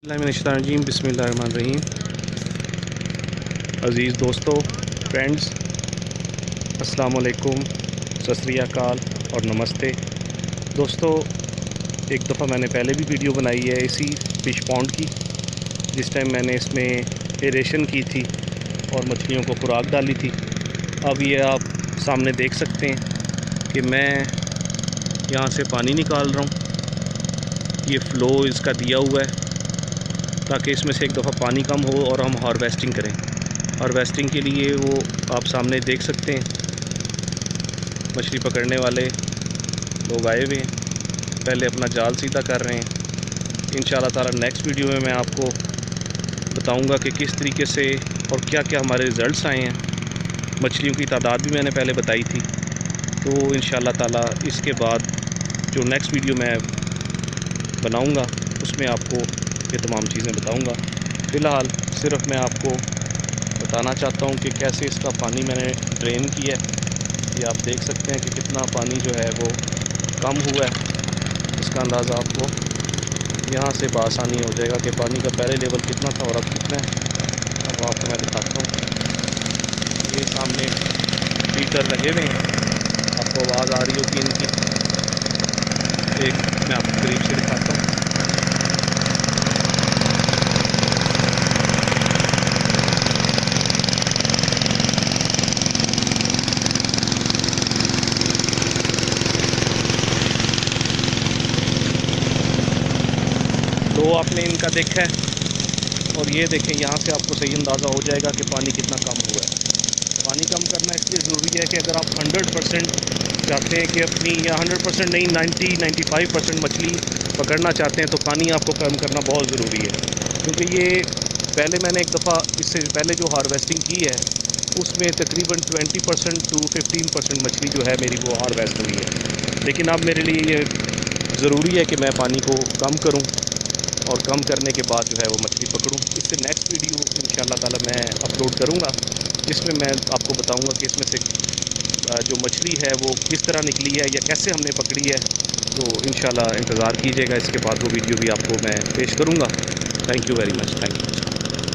बिस्मिल्लाहिर्रहमानिर्रहीम बिस्मिल्लाहिर्रहमानिर्रहीम। अज़ीज़ दोस्तों, फ्रेंड्स, अस्सलाम वालेकुम, सत श्री अकाल और नमस्ते। दोस्तों, एक दफ़ा मैंने पहले भी वीडियो बनाई है इसी फ़िश पॉन्ड की, जिस टाइम मैंने इसमें एरेशन की थी और मछलियों को खुराक डाली थी। अब ये आप सामने देख सकते हैं कि मैं यहाँ से पानी निकाल रहा हूँ। ये फ़्लो इसका दिया हुआ है ताकि इसमें से एक दफ़ा पानी कम हो और हम हार्वेस्टिंग करें। हार्वेस्टिंग के लिए वो आप सामने देख सकते हैं, मछली पकड़ने वाले लोग आए हुए हैं, पहले अपना जाल सीधा कर रहे हैं। इंशाल्लाह ताला नेक्स्ट वीडियो में मैं आपको बताऊंगा कि किस तरीके से और क्या क्या हमारे रिज़ल्ट्स आए हैं। मछलियों की तादाद भी मैंने पहले बताई थी, तो इंशाल्लाह ताला इसके बाद जो नेक्स्ट वीडियो मैं बनाऊंगा उसमें आपको ये तमाम चीज़ें बताऊंगा। फ़िलहाल सिर्फ मैं आपको बताना चाहता हूँ कि कैसे इसका पानी मैंने ड्रेन किया है। ये आप देख सकते हैं कि कितना पानी जो है वो कम हुआ है। इसका अंदाज़ा आपको यहाँ से बआसानी हो जाएगा कि पानी का पहले लेवल कितना था और अब कितना है। अब आपको मैं दिखाता हूँ। ये सामने हीटर लगे हुए हैं, आपको आवाज़ आ रही होगी इनकी। एक मैं आपको करीब से दिखाता हूँ। तो आपने इनका देखा है और ये देखें, यहाँ से आपको सही अंदाज़ा हो जाएगा कि पानी कितना कम हुआ है। पानी कम करना इसलिए ज़रूरी है कि अगर आप 100% चाहते हैं कि अपनी, या 100% नहीं, 90-95% मछली पकड़ना चाहते हैं, तो पानी आपको कम करना बहुत ज़रूरी है। क्योंकि ये पहले मैंने एक दफ़ा इससे पहले जो हार्वेस्टिंग की है उसमें तकरीबन 20% to 15% मछली जो है मेरी वो हार्वेस्ट हुई है। लेकिन अब मेरे लिए ये ज़रूरी है कि मैं पानी को कम करूँ और कम करने के बाद जो है वो मछली पकड़ूं। इससे नेक्स्ट वीडियो इंशाल्लाह ताला मैं अपलोड करूंगा, जिसमें मैं आपको बताऊंगा कि इसमें से जो मछली है वो किस तरह निकली है या कैसे हमने पकड़ी है। तो इंशाल्लाह इंतज़ार कीजिएगा, इसके बाद वो वीडियो भी आपको मैं पेश करूंगा। Thank you very much. Thank you.